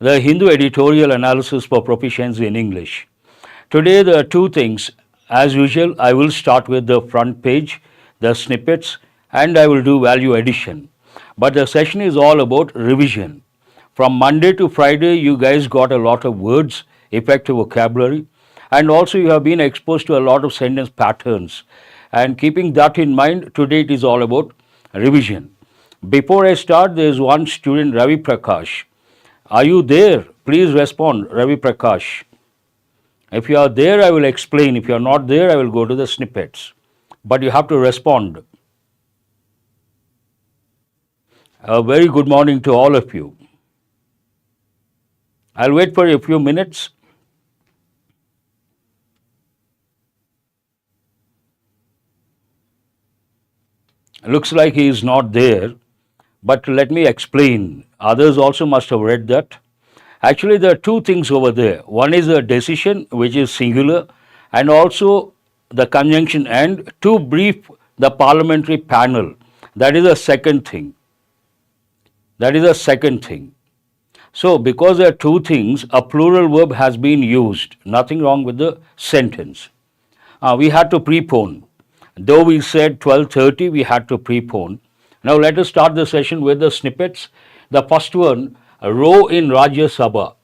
the Hindu Editorial Analysis for Proficiency in English. Today there are two things. As usual, I will start with the front page, the snippets, and I will do value addition. But the session is all about revision. From Monday to Friday, you guys got a lot of words, effective vocabulary, and also you have been exposed to a lot of sentence patterns. And keeping that in mind, today it is all about revision. Before I start, there is one student, Ravi Prakash. Are you there? Please respond, Ravi Prakash. If you are there, I will explain. If you are not there, I will go to the snippets. But you have to respond. A very good morning to all of you. I'll wait for a few minutes. Looks like he is not there, but let me explain. Others also must have read that. Actually, there are two things over there. One is a decision, which is singular, and also the conjunction and to brief the parliamentary panel. That is a second thing. That is a second thing. So, because there are two things, a plural verb has been used. Nothing wrong with the sentence. We had to prepone. Though we said 12:30, we had to prepone. Now, let us start the session with the snippets. The first one, a row in Rajya Sabha.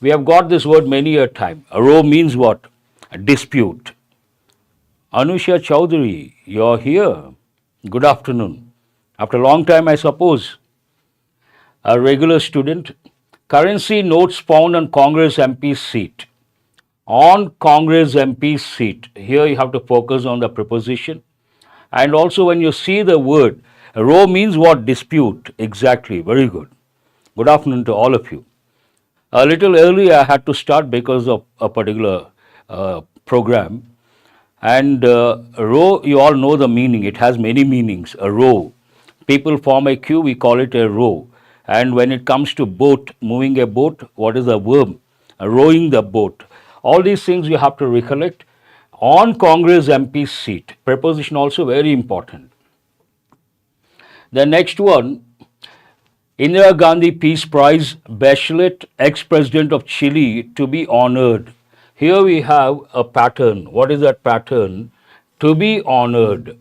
We have got this word many a time. A row means what? A dispute. Anusha Chowdhury, you're here. Good afternoon. After a long time, I suppose. A regular student. Currency notes found on Congress MP's seat. On Congress MP's seat. Here you have to focus on the preposition. And also when you see the word, a row means what? Dispute. Exactly. Very good. Good afternoon to all of you. A little early I had to start because of a particular program. And row, you all know the meaning. It has many meanings. A row. People form a queue, we call it a row. And when it comes to boat, moving a boat, what is the verb? Rowing the boat. All these things you have to recollect. On Congress MP's seat. Preposition also very important. The next one, Indira Gandhi Peace Prize, Bachelet, ex-president of Chile, to be honored. Here we have a pattern. What is that pattern? To be honored.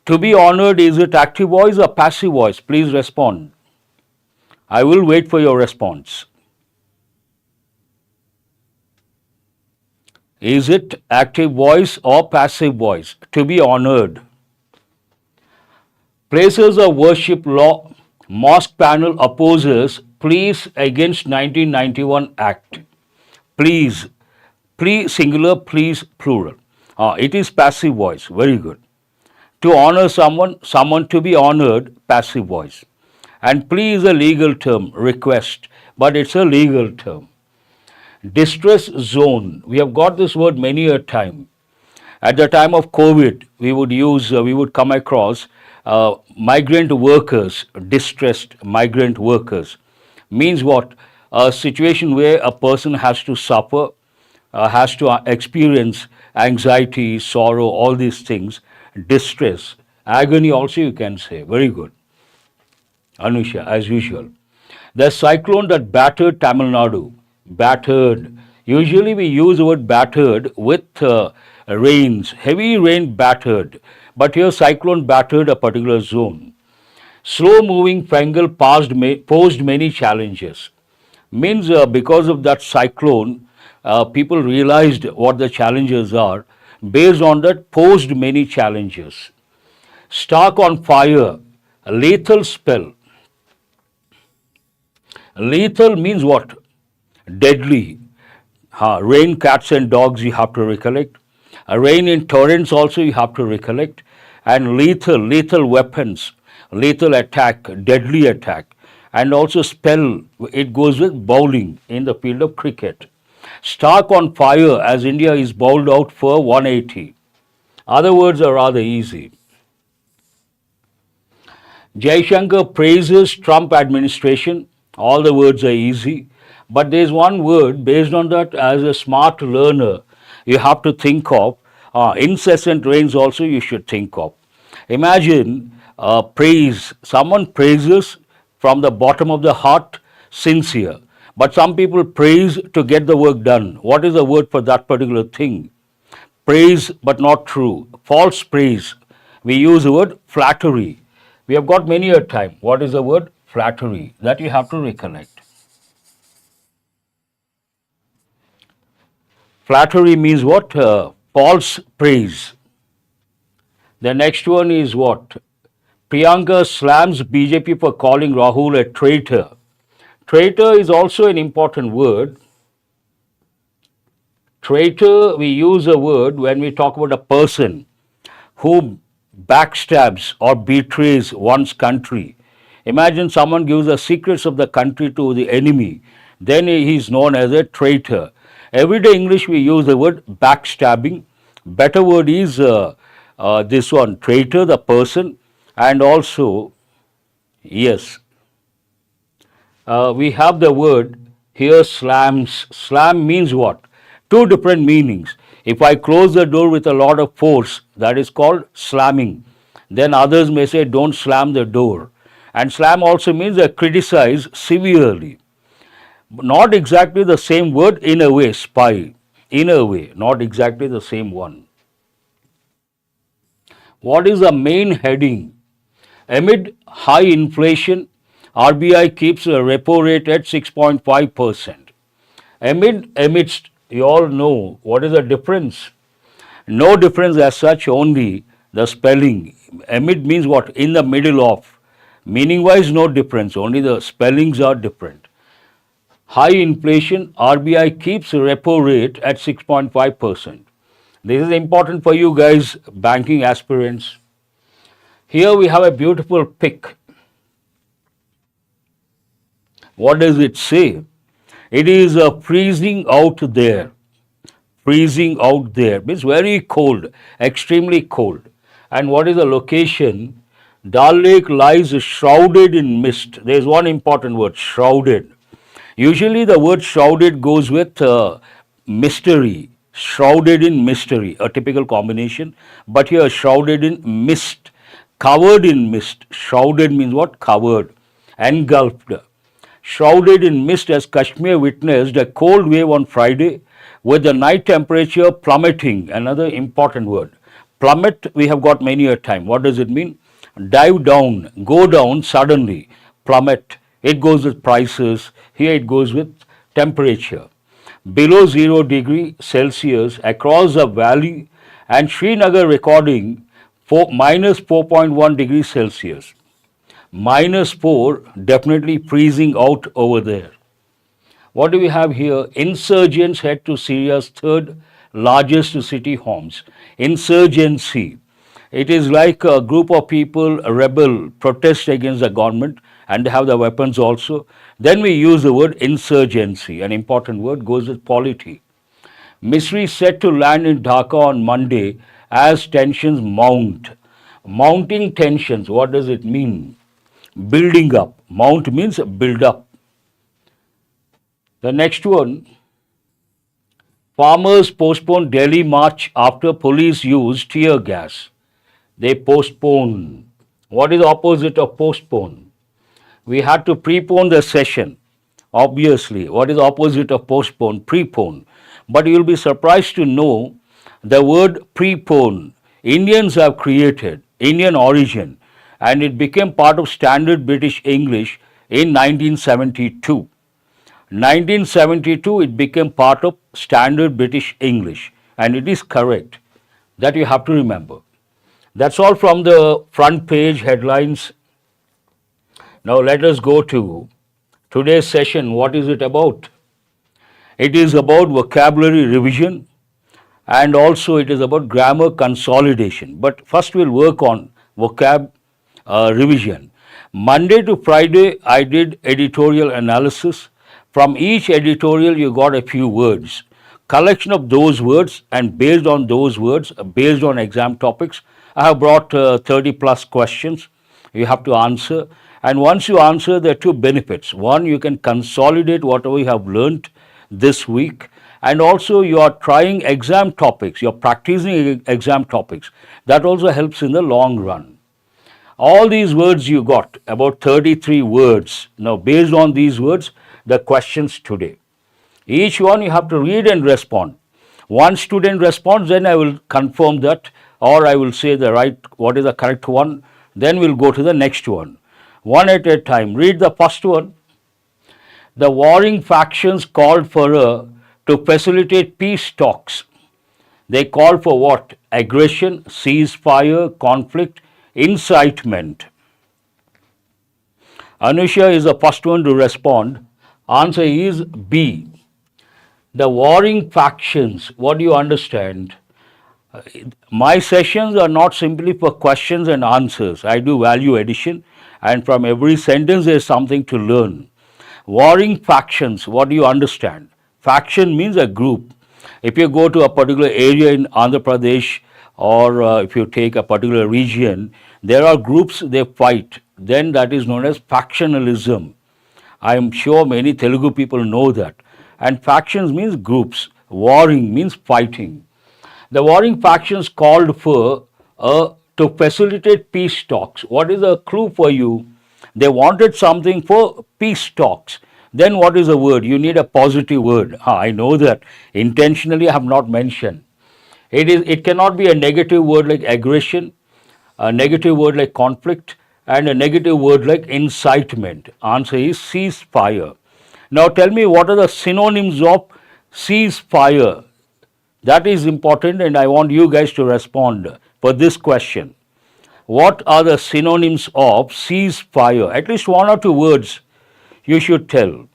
To be honored, is it active voice or passive voice? Please respond. I will wait for your response. Is it active voice or passive voice? To be honored. Places of worship law, mosque panel opposes pleas against 1991 Act. Please, plea singular, please plural. It is passive voice, very good. To honor someone, someone to be honored, passive voice. And plea is a legal term, request, but it's a legal term. Distress zone, we have got this word many a time. At the time of COVID, we would come across migrant workers, distressed migrant workers. Means what? A situation where a person has to suffer, has to experience anxiety, sorrow, all these things. Distress, agony also you can say. Very good. Anusha, as usual. The cyclone that battered Tamil Nadu. Battered. Usually we use the word battered with rains. Heavy rain battered. But here cyclone battered a particular zone. Slow moving fungal posed many challenges. Means because of that cyclone, people realized what the challenges are. Based on that, posed many challenges. Stark on fire, a lethal spell. Lethal means what? Deadly. Rain, cats and dogs you have to recollect. Rain in torrents also you have to recollect. And lethal weapons, lethal attack, deadly attack. And also spell, it goes with bowling in the field of cricket. Stark on fire, as India is bowled out for 180. Other words are rather easy. Jaishankar praises Trump administration. All the words are easy. But there is one word, based on that, as a smart learner, you have to think of. Incessant rains also you should think of. Imagine praise. Someone praises from the bottom of the heart, sincere. But some people praise to get the work done. What is the word for that particular thing? Praise but not true. False praise. We use the word flattery. We have got many a time. What is the word? Flattery. That you have to recollect. Flattery means what? False praise. The next one is what? Priyanka slams BJP for calling Rahul a traitor. Traitor is also an important word. Traitor, we use a word when we talk about a person who backstabs or betrays one's country. Imagine someone gives the secrets of the country to the enemy, then he is known as a traitor. Everyday English we use the word backstabbing. Better word is this one, traitor, the person, and also, yes, we have the word here slams. Slam means what? Two different meanings. If I close the door with a lot of force, that is called slamming. Then others may say, don't slam the door. And slam also means criticize severely. Not exactly the same word in a way, spy. In a way, not exactly the same one. What is the main heading? Amid high inflation, RBI keeps the repo rate at 6.5%. Amidst, you all know what is the difference? No difference as such, only the spelling. Amid means what? In the middle of. Meaning wise, no difference, only the spellings are different. High inflation, RBI keeps repo rate at 6.5%. This is important for you guys, banking aspirants. Here we have a beautiful pic. What does it say? It is freezing out there. Freezing out there means very cold, extremely cold. And what is the location? Dal Lake lies shrouded in mist. There is one important word, shrouded. Usually the word shrouded goes with mystery. Shrouded in mystery, a typical combination. But here shrouded in mist, covered in mist. Shrouded means what? Covered, engulfed. Shrouded in mist as Kashmir witnessed a cold wave on Friday with the night temperature plummeting. Another important word. Plummet we have got many a time. What does it mean? Dive down, go down suddenly. Plummet. It goes with prices. Here it goes with temperature. Below 0 degree Celsius across the valley and Srinagar recording minus 4.1 degrees Celsius. Minus 4, definitely freezing out over there. What do we have here? Insurgents head to Syria's third largest city, Homs. Insurgency. It is like a group of people rebel, protest against the government, and they have the weapons also. Then we use the word insurgency. An important word goes with polity. Misri set to land in Dhaka on Monday as tensions mount. Mounting tensions, what does it mean? Building up. Mount means build up. The next one, farmers postpone Delhi march after police used tear gas. They postpone. What is the opposite of postpone? We had to prepone the session. Obviously, what is the opposite of postpone? Prepone. But you will be surprised to know the word prepone. Indians have created, Indian origin, and it became part of standard British English in 1972. 1972, it became part of standard British English, and it is correct. That you have to remember. That's all from the front page headlines. Now let us go to today's session. What is it about? It is about vocabulary revision, and also it is about grammar consolidation. But first we'll work on vocab revision. Monday to Friday, I did editorial analysis. From each editorial, you got a few words. Collection of those words, and based on those words, based on exam topics, I have brought 30 plus questions you have to answer. And once you answer, there are two benefits. One, you can consolidate whatever you have learned this week. And also, you are trying exam topics, you're practicing exam topics. That also helps in the long run. All these words you got, about 33 words. Now, based on these words, the questions today. Each one you have to read and respond. One student responds, then I will confirm that, or I will say what is the correct one, then we'll go to the next one. One at a time. Read the first one. The warring factions called to facilitate peace talks. They called for what? Aggression, ceasefire, conflict, incitement. Anusha is the first one to respond. Answer is B. The warring factions. What do you understand? My sessions are not simply for questions and answers. I do value addition, and from every sentence there is something to learn. Warring factions, what do you understand? Faction means a group. If you go to a particular area in Andhra Pradesh, or if you take a particular region, there are groups, they fight. Then that is known as factionalism. I am sure many Telugu people know that. And factions means groups. Warring means fighting. The warring factions called for to facilitate peace talks. What is a clue for you? They wanted something for peace talks. Then what is a word? You need a positive word. I know that. Intentionally I have not mentioned. It cannot be a negative word like aggression, a negative word like conflict, and a negative word like incitement. Answer is ceasefire. Now tell me, what are the synonyms of ceasefire? That is important, and I want you guys to respond for this question. What are the synonyms of ceasefire? At least one or two words you should tell.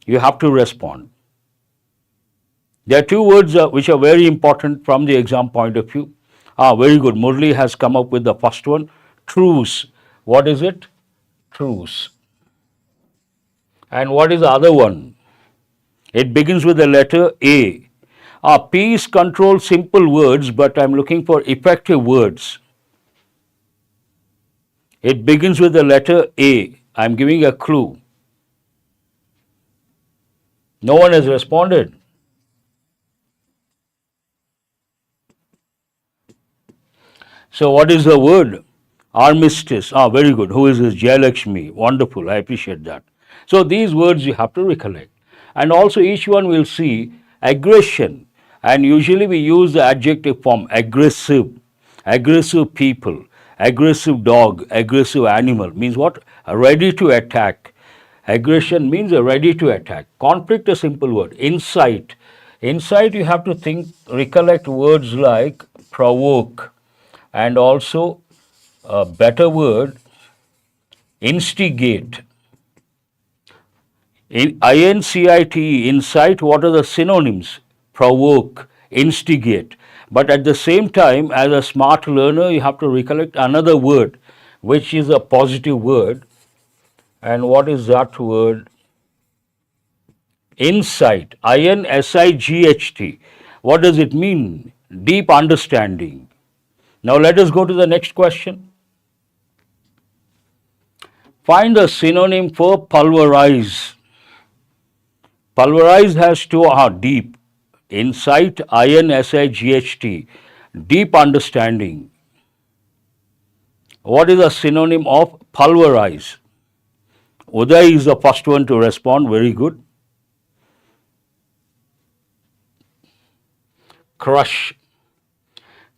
You have to respond. There are two words which are very important from the exam point of view. Very good. Murthy has come up with the first one. Truce. What is it? Truce. And what is the other one? It begins with the letter A. Peace controls simple words, but I'm looking for effective words. It begins with the letter A. I'm giving a clue. No one has responded. So what is the word? Armistice. Very good. Who is this? Jayalakshmi. Wonderful. I appreciate that. So these words you have to recollect. And also each one will see aggression. And usually we use the adjective form aggressive. Aggressive people. Aggressive dog. Aggressive animal. Means what? Ready to attack. Aggression means ready to attack. Conflict, a simple word. Insight. Insight, you have to recollect words like provoke. And also a better word, instigate. INCITE, insight, what are the synonyms? Provoke, instigate. But at the same time, as a smart learner, you have to recollect another word, which is a positive word. And what is that word? Insight, INSIGHT. What does it mean? Deep understanding. Now let us go to the next question. Find the synonym for pulverize. Pulverize has two, deep. Insight, INSIGHT. Deep understanding. What is the synonym of pulverize? Uday is the first one to respond. Very good. Crush.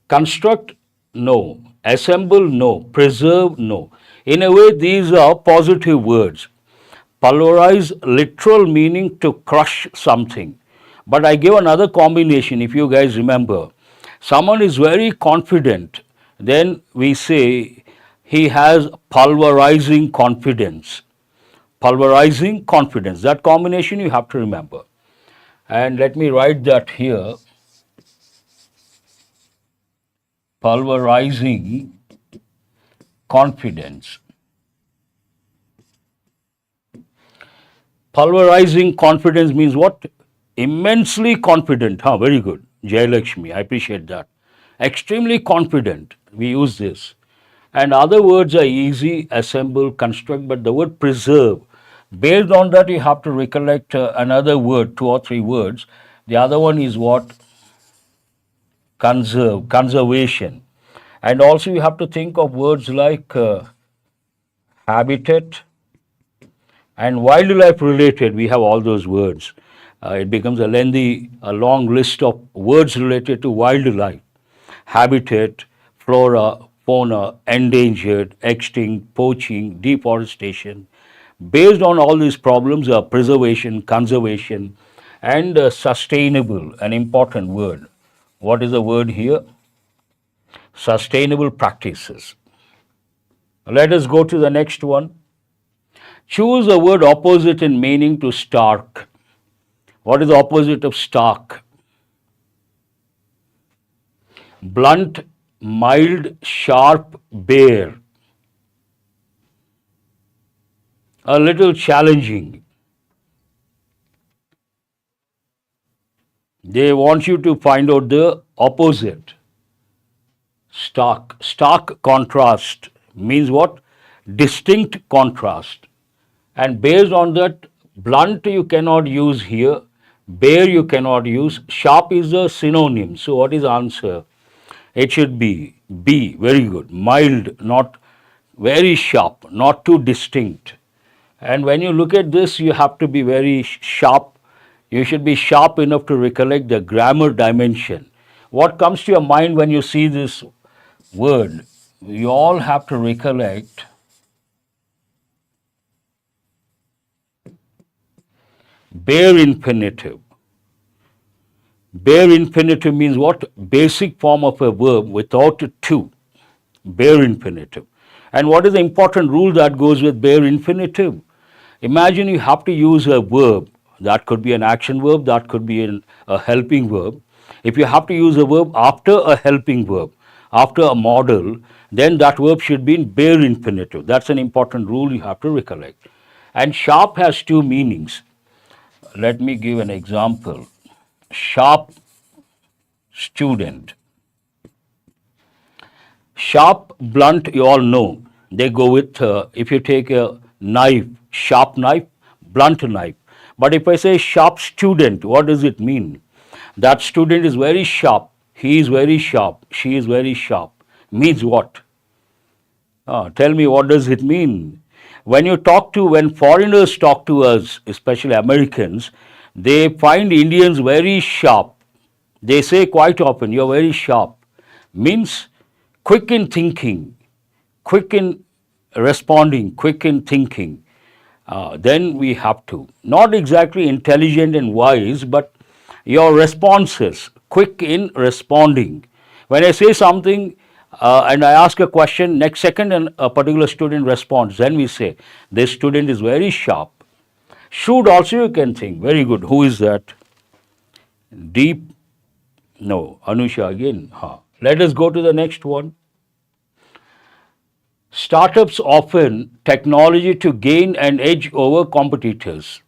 Construct, no. Assemble, no. Preserve, no. In a way, these are positive words. Pulverize, literal meaning to crush something. But I give another combination, if you guys remember. Someone is very confident, then we say he has pulverizing confidence. Pulverizing confidence. That combination you have to remember. And let me write that here. Pulverizing confidence. Pulverizing confidence means what? Immensely confident. Very good. Jayalakshmi, I appreciate that. Extremely confident. We use this. And other words are easy, assemble, construct, but the word preserve. Based on that, you have to recollect another word, 2 or 3 words. The other one is what? Conserve, conservation. And also you have to think of words like habitat And wildlife related, we have all those words. It becomes a long list of words related to wildlife: habitat, flora, fauna, endangered, extinct, poaching, deforestation. Based on all these problems, preservation, conservation, and sustainable, an important word. What is the word here? Sustainable practices. Let us go to the next one. Choose a word opposite in meaning to stark. What is the opposite of stark? Blunt, mild, sharp, bare. A little challenging. They want you to find out the opposite. Stark. Stark contrast means what? Distinct contrast. And based on that, blunt you cannot use here, bare you cannot use, sharp is a synonym. So what is the answer? It should be B. Very good. Mild, not very sharp, not too distinct. And when you look at this, you have to be very sharp. You should be sharp enough to recollect the grammar dimension. What comes to your mind when you see this word? You all have to recollect bare infinitive. Bare infinitive means what? Basic form of a verb without a to. Bare infinitive. And what is the important rule that goes with bare infinitive? Imagine you have to use a verb. That could be an action verb, that could be a helping verb. If you have to use a verb after a helping verb, after a model, then that verb should be in bare infinitive. That's an important rule you have to recollect. And sharp has two meanings. Let me give an example. Sharp student. Sharp, blunt, you all know. They go with, if you take a knife, sharp knife, blunt knife. But if I say sharp student, what does it mean? That student is very sharp. He is very sharp. She is very sharp. Means what? Tell me, what does it mean? When foreigners talk to us, especially Americans, they find Indians very sharp. They say quite often, you're very sharp. Means quick in thinking, quick in responding, quick in thinking. Then we have to. Not exactly intelligent and wise, but your responses, quick in responding. When I say something and I ask a question, next second and a particular student responds, then we say, this student is very sharp. Should also you can think, very good. Who is that? Deep? No, Anusha again. Let us go to the next one. Startups often technology to gain an edge over competitors.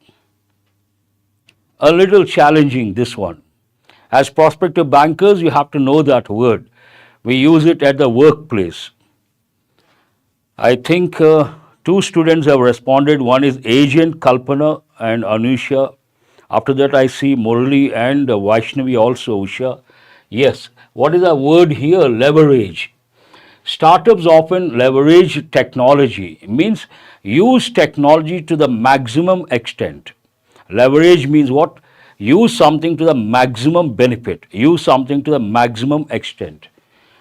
A little challenging, this one. As prospective bankers, you have to know that word. We use it at the workplace. I think two students have responded. One is Agent Kalpana and Anusha. After that, I see Murthy and Vaishnavi also, Usha. Yes. What is the word here? Leverage. Startups often leverage technology. It means use technology to the maximum extent. Leverage means what? Use something to the maximum benefit. Use something to the maximum extent.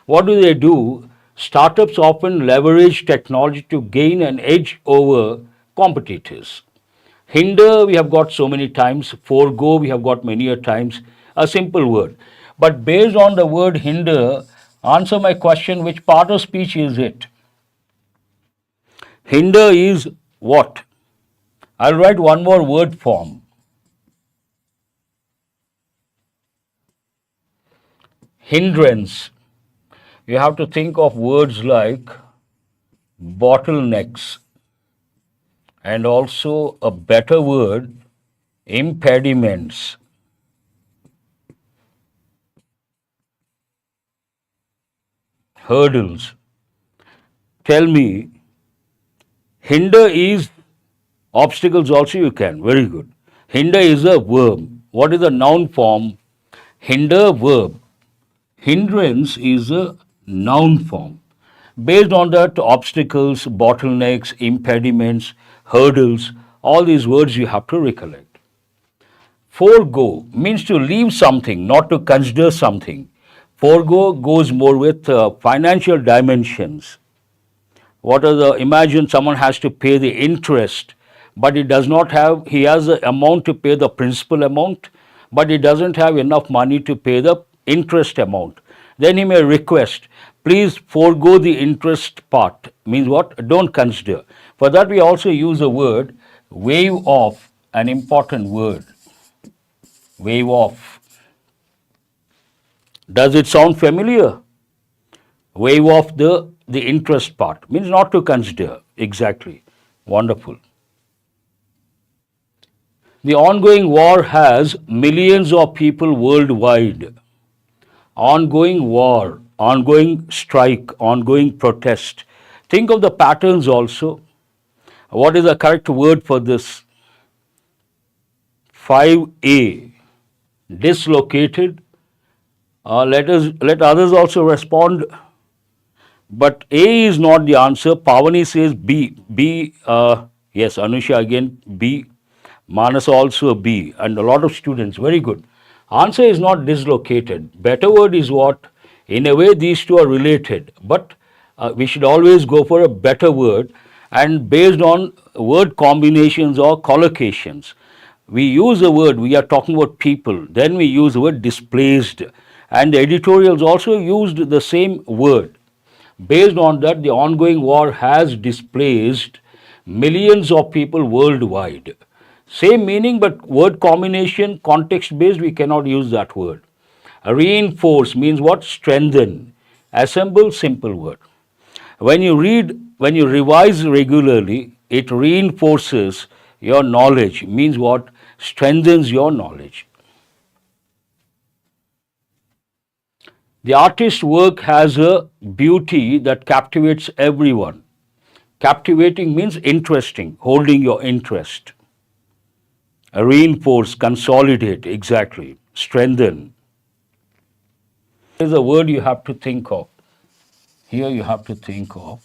What do? Startups often leverage technology to gain an edge over competitors. Hinder, we have got so many times. Forego, we have got many a times. A simple word. But based on the word hinder, answer my question, which part of speech is it? Hinder is what? I'll write one more word form. Hindrance. You have to think of words like bottlenecks and also a better word, impediments. Hurdles. Tell me, hinder is obstacles also you can. Very good. Hinder is a verb. What is the noun form? Hinder, verb. Hindrance is a noun form. Based on that, obstacles, bottlenecks, impediments, hurdles All these words you have to recollect. Forego means to leave something, not to consider something. Forego goes more with financial dimensions. Imagine someone has to pay the interest, but he has the amount to pay the principal amount, but he doesn't have enough money to pay the interest amount. Then he may request, please forego the interest part. Means what? Don't consider. For that we also use a word, waive off, an important word. Waive off. Does it sound familiar? Waive off the interest part. Means not to consider. Exactly. Wonderful. The ongoing war has millions of people worldwide. Ongoing war, ongoing strike, ongoing protest. Think of the patterns also. What is the correct word for this? 5A. Dislocated. Let others also respond. But A is not the answer. Pavani says B. B, yes, Anusha again B. Manas also B. And a lot of students, very good. Answer is not dislocated. Better word is what? In a way, these two are related. But we should always go for a better word. And based on word combinations or collocations, we use a word, we are talking about people. Then we use the word displaced. And the editorials also used the same word. Based on that, the ongoing war has displaced millions of people worldwide. Same meaning, but word combination, context based, we cannot use that word. Reinforce means what? Strengthen. Assemble, simple word. When you revise regularly, it reinforces your knowledge. Means what? Strengthens your knowledge. The artist's work has a beauty that captivates everyone. Captivating means interesting, holding your interest. Reinforce, consolidate, exactly. Strengthen. There's a word you have to think of. Here you have to think of.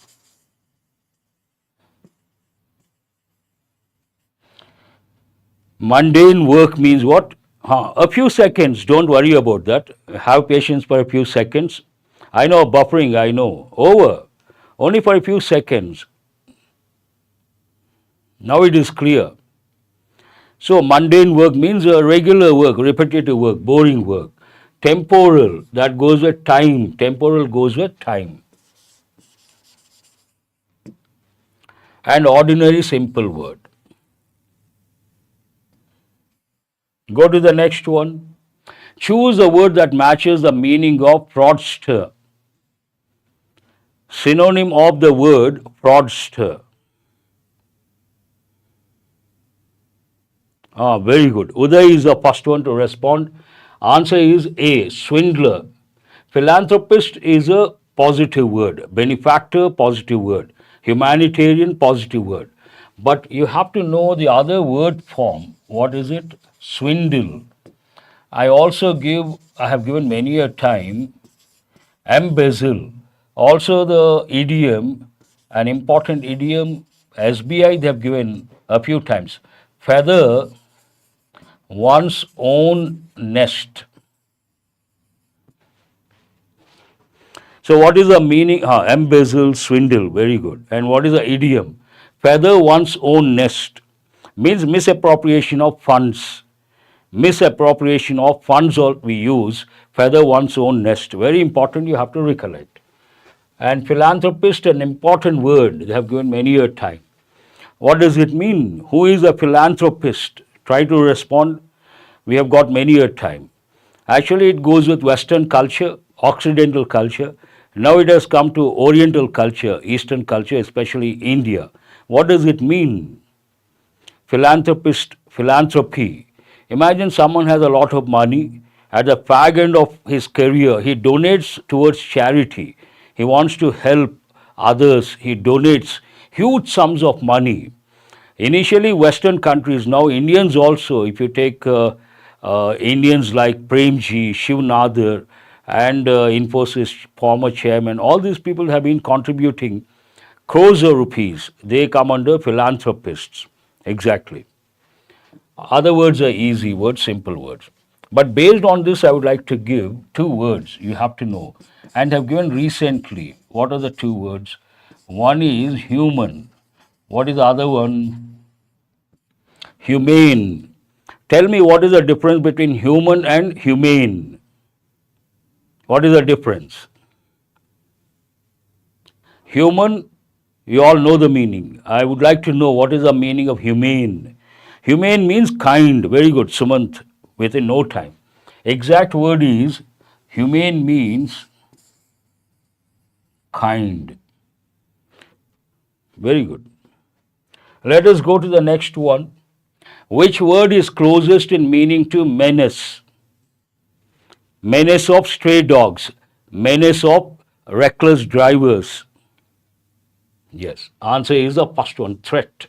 Mundane work means what? A few seconds, don't worry about that. Have patience for a few seconds. I know buffering, I know. Over. Only for a few seconds. Now it is clear. So mundane work means regular work, repetitive work, boring work. Temporal, that goes with time. Temporal goes with time. And ordinary, simple word. Go to the next one. Choose a word that matches the meaning of fraudster. Synonym of the word fraudster. Very good. Uday is the first one to respond. Answer is A, swindler. Philanthropist is a positive word. Benefactor, positive word. Humanitarian, positive word. But you have to know the other word form. What is it? Swindle. I have given many a time, embezzle. Also the idiom, an important idiom, SBI they have given a few times. Feather one's own nest. So what is the meaning? Embezzle, swindle, very good. And what is the idiom? Feather one's own nest. Means misappropriation of funds. Misappropriation of funds we use, feather one's own nest. Very important, you have to recollect. And philanthropist, an important word, they have given many a time. What does it mean? Who is a philanthropist? Try to respond. We have got many a time. Actually, it goes with Western culture, Occidental culture. Now it has come to Oriental culture, Eastern culture, especially India. What does it mean? Philanthropist, philanthropy. Imagine someone has a lot of money. At the fag end of his career, he donates towards charity. He wants to help others. He donates huge sums of money. Initially, Western countries, now Indians also, if you take Indians like Premji, Shiv Nadar, and Infosys former chairman, all these people have been contributing crores of rupees. They come under philanthropists. Exactly. Other words are easy words, simple words. But based on this, I would like to give two words you have to know and have given recently. What are the two words? One is human. What is the other one? Humane. Tell me what is the difference between human and humane? What is the difference? Human, you all know the meaning. I would like to know what is the meaning of humane. Humane means kind. Very good, Sumant, within no time. Exact word is humane means kind. Very good. Let us go to the next one. Which word is closest in meaning to menace? Menace of stray dogs, menace of reckless drivers. Yes, answer is the first one, threat.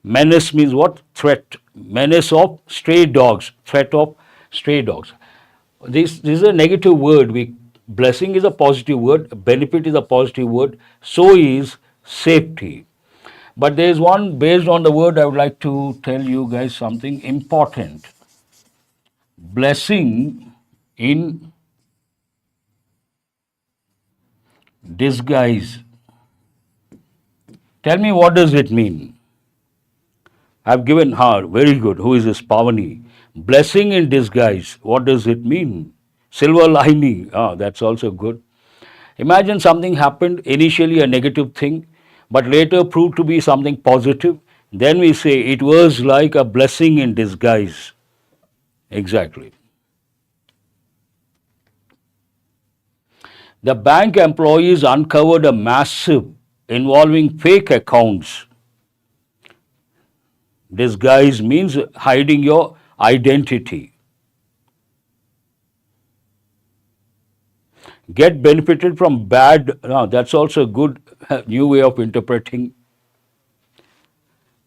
Menace means what? Threat. Menace of stray dogs, threat of stray dogs. This is a negative word. Blessing is a positive word, benefit is a positive word, so is safety. But there is one based on the word I would like to tell you guys something important. Blessing in disguise. Tell me what does it mean? I've given her, very good, who is this Pavani? Blessing in disguise, what does it mean? Silver lining, that's also good. Imagine something happened, initially a negative thing, but later proved to be something positive. Then we say it was like a blessing in disguise. Exactly. The bank employees uncovered a massive involving fake accounts. Disguise means hiding your identity. Get benefited from bad, that's also a good new way of interpreting.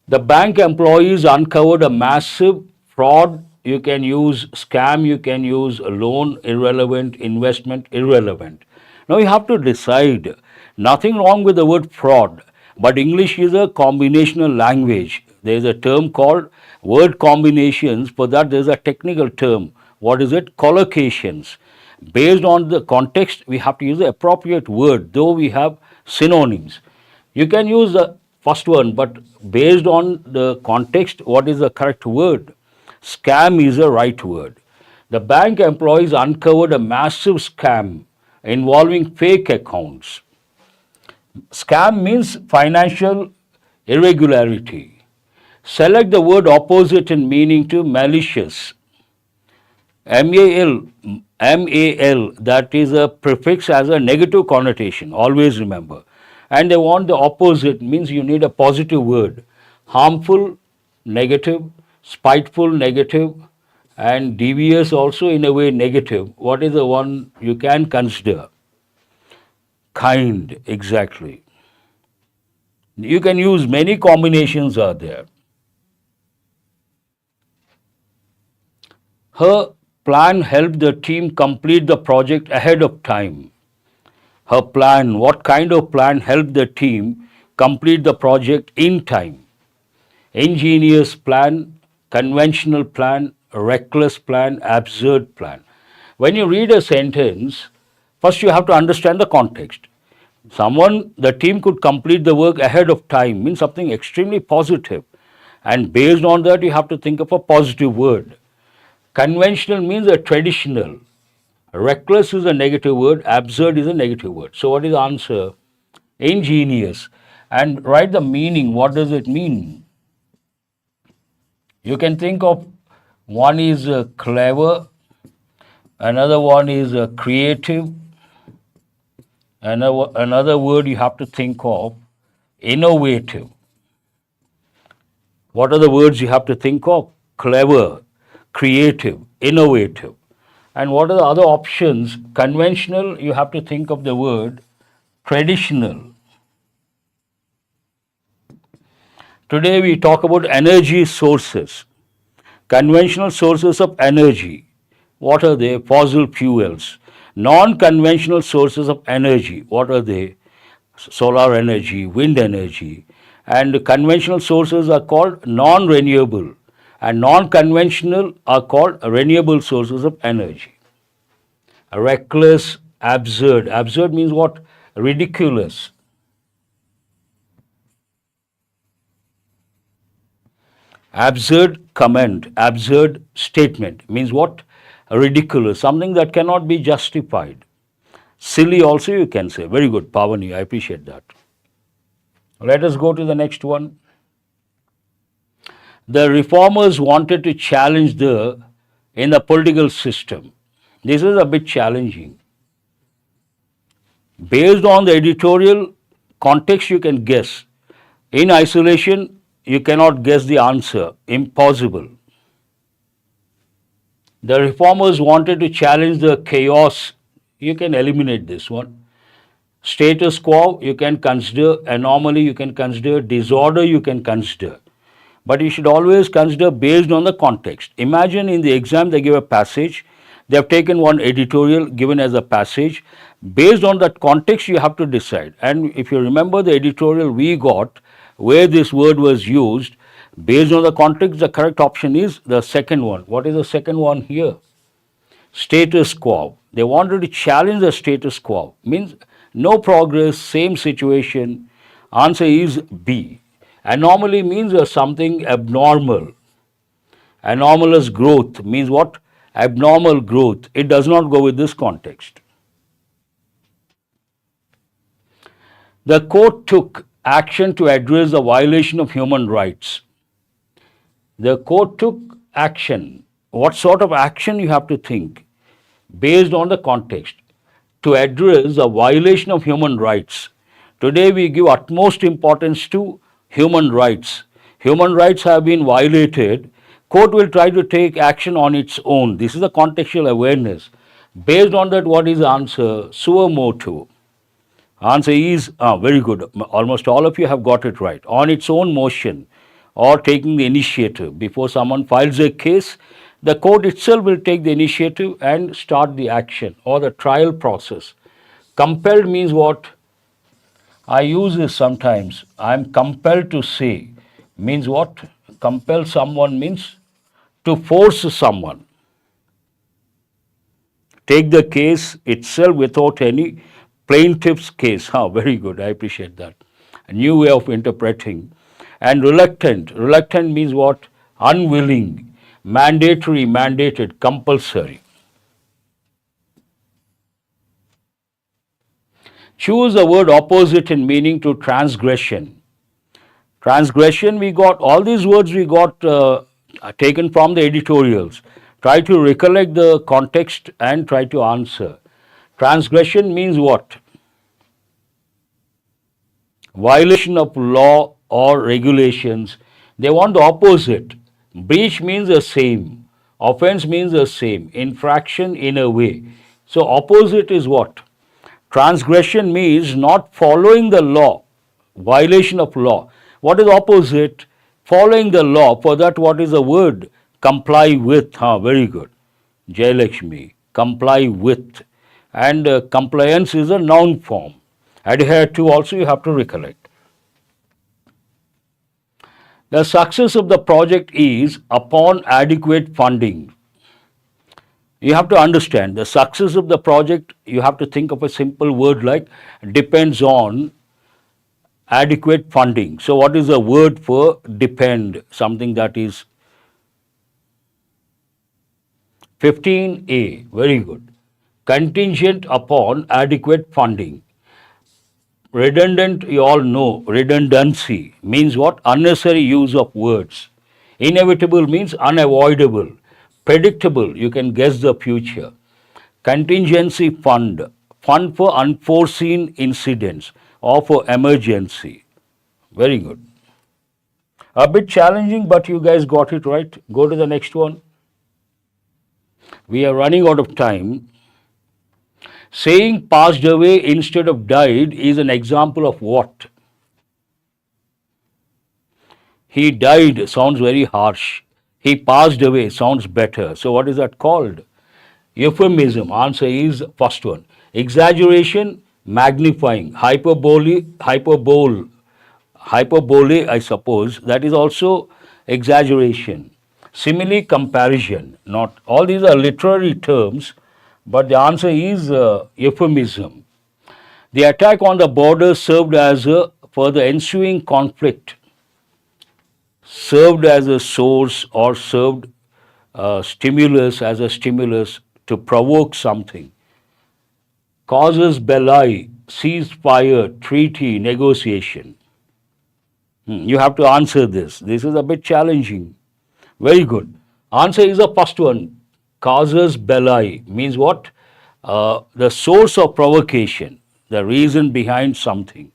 The bank employees uncovered a massive fraud. You can use scam, you can use loan, irrelevant, investment, irrelevant. Now you have to decide. Nothing wrong with the word fraud, but English is a combinational language. There is a term called word combinations. For that, there is a technical term. What is it? Collocations. Based on the context, we have to use the appropriate word, though we have synonyms. You can use the first one, but based on the context, what is the correct word? Scam is the right word. The bank employees uncovered a massive scam involving fake accounts. Scam means financial irregularity. Select the word opposite in meaning to malicious. MAL, that is a prefix has a negative connotation, always remember. And they want the opposite, means you need a positive word. Harmful, negative, spiteful, negative, and devious also in a way negative. What is the one you can consider? Kind, exactly. You can use many combinations are there. Her plan helped the team complete the project ahead of time. Her plan, what kind of plan helped the team complete the project in time? Ingenious plan, conventional plan, reckless plan, absurd plan. When you read a sentence, first you have to understand the context. The team could complete the work ahead of time means something extremely positive. And based on that, you have to think of a positive word. Conventional means a traditional. Reckless is a negative word, absurd is a negative word. So what is the answer? Ingenious. And write the meaning. What does it mean? You can think of one is clever, another one is creative, another word you have to think of, innovative. What are the words you have to think of? Clever, creative, innovative. And what are the other options? Conventional, you have to think of the word traditional. Today we talk about energy sources. Conventional sources of energy. What are they? Fossil fuels. Non-conventional sources of energy. What are they? Solar energy, wind energy. and conventional sources are called non-renewable, and non-conventional are called renewable sources of energy. Reckless, absurd. Absurd means what? Ridiculous. Absurd comment, absurd statement means what? Ridiculous, something that cannot be justified. Silly also you can say. Very good, Pavani, I appreciate that. Let us go to the next one. The reformers wanted to challenge in the political system. This is a bit challenging. Based on the editorial context, you can guess. In isolation, you cannot guess the answer. Impossible. The reformers wanted to challenge the chaos. You can eliminate this one. Status quo, you can consider. Anomaly, you can consider. Disorder, you can consider. But you should always consider based on the context. Imagine in the exam they give a passage. They have taken one editorial given as a passage. Based on that context, you have to decide. And if you remember the editorial we got, where this word was used, based on the context, the correct option is the second one. What is the second one here? Status quo. They wanted to challenge the status quo. Means no progress, same situation. Answer is B. Anomaly means something abnormal. Anomalous growth means what? Abnormal growth. It does not go with this context. The court took action to address the violation of human rights. The court took action. What sort of action you have to think based on the context to address the violation of human rights. Today we give utmost importance to human rights. Human rights have been violated. Court will try to take action on its own. This is the contextual awareness. Based on that, what is the answer? Suo motu. Answer is very good. Almost all of you have got it right. On its own motion or taking the initiative. Before someone files a case, the court itself will take the initiative and start the action or the trial process. Compelled means what? I use this sometimes. I am compelled to say. Means what? Compel someone means to force someone. Take the case itself without any plaintiff's case. Very good. I appreciate that. A new way of interpreting. And reluctant. Reluctant means what? Unwilling. Mandatory, mandated, compulsory. Choose the word opposite in meaning to transgression. Transgression, we got, all these words we got taken from the editorials. Try to recollect the context and try to answer. Transgression means what? Violation of law or regulations. They want the opposite. Breach means the same. Offense means the same. Infraction in a way. So opposite is what? Transgression means not following the law. Violation of law. What is opposite? Following the law. For that, what is the word? Comply with. Very good. Jayalakshmi. Comply with. And compliance is a noun form. Adhere to also you have to recollect. The success of the project is upon adequate funding. You have to understand the success of the project, you have to think of a simple word like depends on adequate funding. So what is the word for depend? Something that is 15A. Very good. Contingent upon adequate funding. Redundant, you all know, redundancy means what? Unnecessary use of words. Inevitable means unavoidable. Predictable, you can guess the future. Contingency fund, fund for unforeseen incidents or for emergency. Very good. A bit challenging, but you guys got it right. Go to the next one. We are running out of time. Saying passed away instead of died is an example of what? He died sounds very harsh. He passed away sounds better. So what is that called? Euphemism. Answer is first one. Exaggeration, magnifying. Hyperbole, hyperbole, I suppose, that is also exaggeration. Simile, comparison. Not all these are literary terms, but the answer is euphemism. The attack on the border served as a, for the ensuing conflict, served as a source or served stimulus as a stimulus to provoke something. Causes belli, ceasefire, treaty, negotiation. You have to answer this. This is a bit challenging. Very good. Answer is the first one. Causes belli means what? The source of provocation, the reason behind something.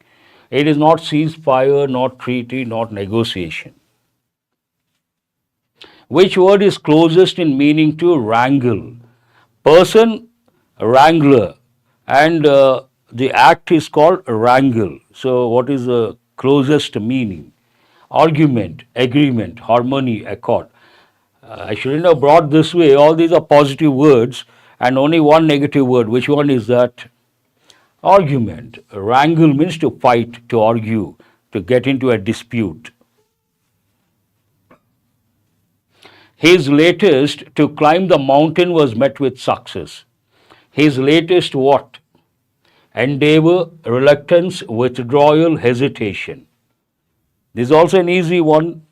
It is not ceasefire, not treaty, not negotiation. Which word is closest in meaning to wrangle? Person, wrangler, and the act is called wrangle. So, what is the closest meaning? Argument, agreement, harmony, accord. I shouldn't have brought this way. All these are positive words and only one negative word. Which one is that? Argument. Wrangle means to fight, to argue, to get into a dispute. His latest to climb the mountain was met with success. His latest what? Endeavor, reluctance, withdrawal, hesitation. This is also an easy one.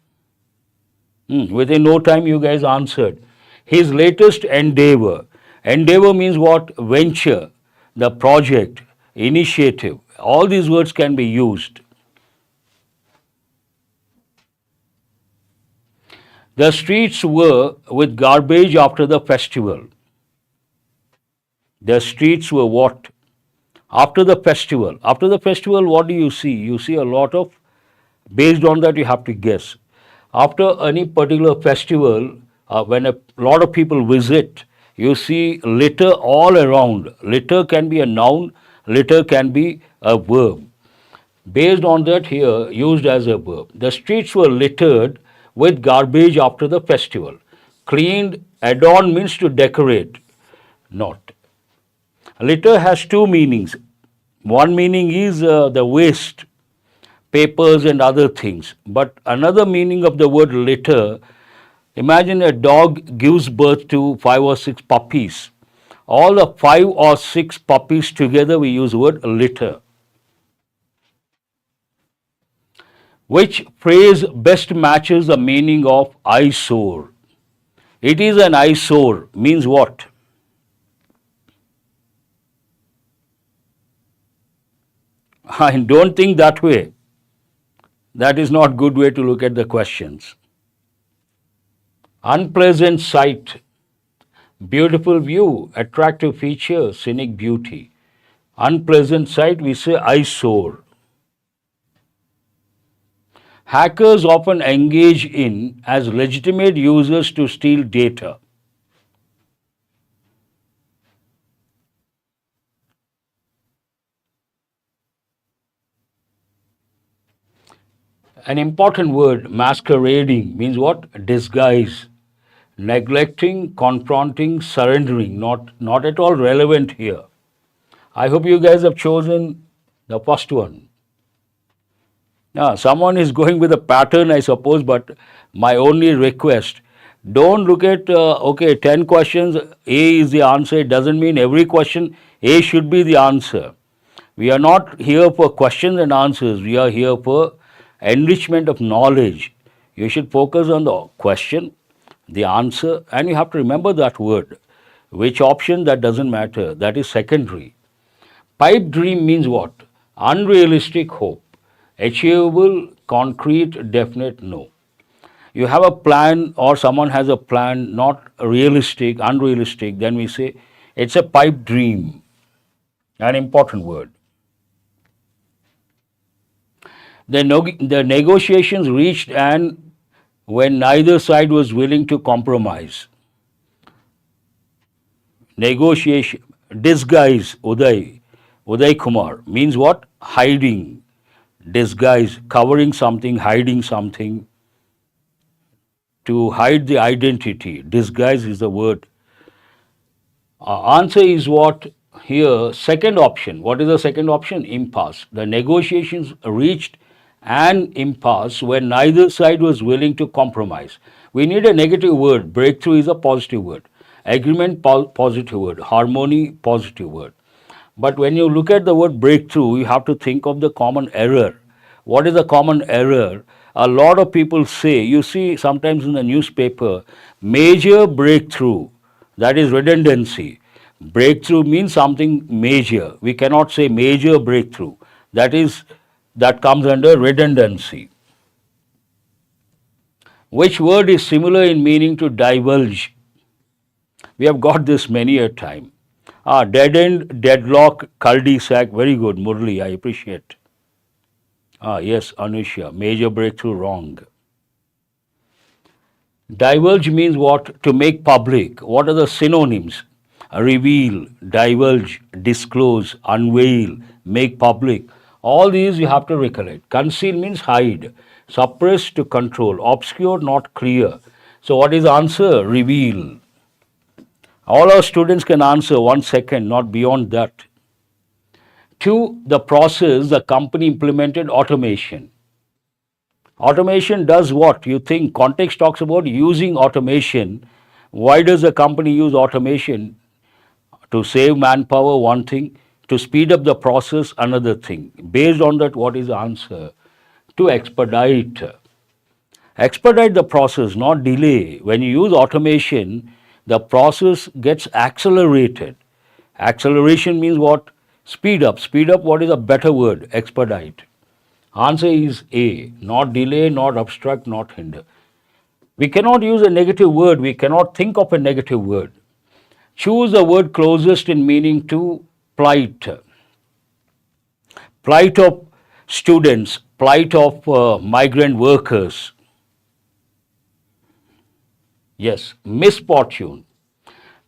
Within no time you guys answered. His latest endeavor. Endeavor means what? Venture, the project, initiative. All these words can be used. The streets were with garbage after the festival. The streets were what? After the festival. After the festival, what do you see? You see a lot of, based on that you have to guess. After any particular festival, when a lot of people visit, you see litter all around. Litter can be a noun, litter can be a verb. Based on that here, used as a verb. The streets were littered with garbage after the festival. Cleaned, adorn means to decorate, not. Litter has two meanings. One meaning is the waste, papers and other things. But another meaning of the word litter, imagine a dog gives birth to 5 or 6 puppies. All the 5 or 6 puppies together we use the word litter. Which phrase best matches the meaning of eyesore? It is an eyesore means what? I don't think that way. That is not good way to look at the questions. Unpleasant sight, beautiful view, attractive feature, scenic beauty. Unpleasant sight, we say eyesore. Hackers often engage in as legitimate users to steal data. An important word, masquerading, means what? Disguise. Neglecting, confronting, surrendering, not at all relevant here. I hope you guys have chosen the first one. Now, someone is going with a pattern, I suppose, but my only request, don't look at, 10 questions, A is the answer. It doesn't mean every question, A should be the answer. We are not here for questions and answers. We are here for enrichment of knowledge. You should focus on the question, the answer, and you have to remember that word. Which option, that doesn't matter. That is secondary. Pipe dream means what? Unrealistic hope. Achievable, concrete, definite, no. You have a plan or someone has a plan, not realistic, unrealistic, then we say it's a pipe dream. An important word. The negotiations reached an when neither side was willing to compromise. Negotiation, disguise, Uday Kumar, means what? Hiding. Disguise, covering something, hiding something. To hide the identity. Disguise is the word. Answer is what? Here, second option. What is the second option? Impasse. The negotiations reached an impasse where neither side was willing to compromise. We need a negative word. Breakthrough is a positive word. Agreement, positive word. Harmony, positive word. But when you look at the word breakthrough, you have to think of the common error. What is the common error? A lot of people say, you see sometimes in the newspaper, major breakthrough, that is redundancy. Breakthrough means something major. We cannot say major breakthrough. That comes under redundancy. Which word is similar in meaning to divulge? We have got this many a time. Dead end, deadlock, cul-de-sac. Very good, Murthy, I appreciate. Yes, Anusha, major breakthrough, wrong. Divulge means what? To make public. What are the synonyms? Reveal, divulge, disclose, unveil, make public. All these you have to recollect. Conceal means hide. Suppress, to control. Obscure, not clear. So what is the answer? Reveal. All our students can answer 1 second, not beyond that. 2, the process the company implemented automation. Automation does what? You think context talks about using automation. Why does the company use automation? To save manpower, one thing. To speed up the process, another thing. Based on that, what is the answer? To expedite. Expedite the process, not delay. When you use automation, the process gets accelerated. Acceleration means what? Speed up. Speed up, what is a better word? Expedite. Answer is A. Not delay, not obstruct, not hinder. We cannot use a negative word. We cannot think of a negative word. Choose the word closest in meaning to plight. Plight of students, plight of migrant workers. Yes, misfortune.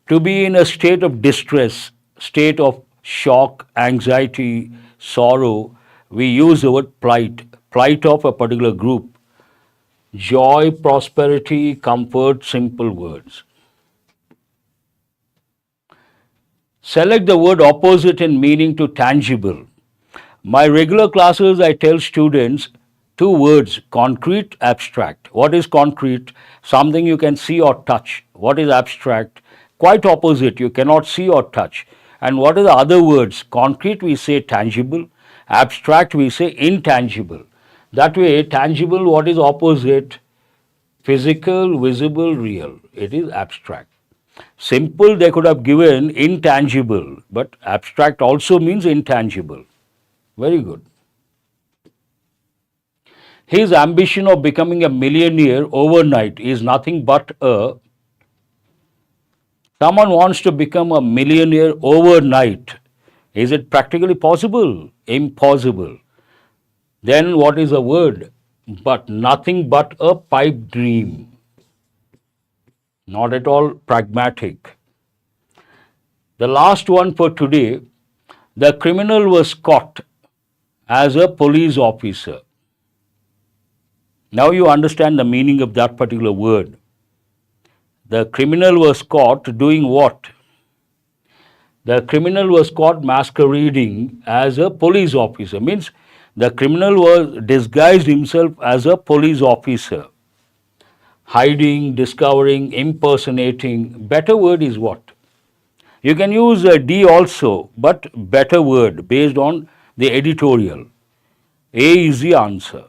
To be in a state of distress, state of shock, anxiety, sorrow, we use the word plight, plight of a particular group. Joy, prosperity, comfort, simple words. Select the word opposite in meaning to tangible. My regular classes, I tell students 2 words, concrete, abstract. What is concrete? Something you can see or touch. What is abstract? Quite opposite, you cannot see or touch. And what are the other words? Concrete we say tangible, abstract we say intangible. That way, tangible, what is opposite? Physical, visible, real. It is abstract. Simple, they could have given intangible, but abstract also means intangible. Very good. His ambition of becoming a millionaire overnight is nothing but a... Someone wants to become a millionaire overnight. Is it practically possible? Impossible. Then what is the word? But nothing but a pipe dream. Not at all pragmatic. The last one for today, the criminal was caught as a police officer. Now you understand the meaning of that particular word. The criminal was caught doing what? The criminal was caught masquerading as a police officer. Means the criminal was disguised himself as a police officer. Hiding, discovering, impersonating. Better word is what? You can use a D also, but better word based on the editorial. A is the answer.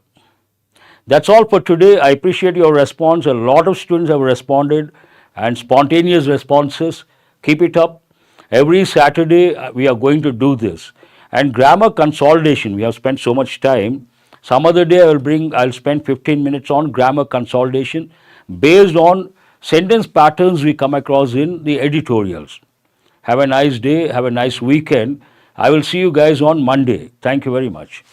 That's all for today. I appreciate your response. A lot of students have responded and spontaneous responses. Keep it up. Every Saturday we are going to do this. And grammar consolidation, we have spent so much time. Some other day I'll spend 15 minutes on grammar consolidation based on sentence patterns we come across in the editorials. Have a nice day. Have a nice weekend. I will see you guys on Monday. Thank you very much.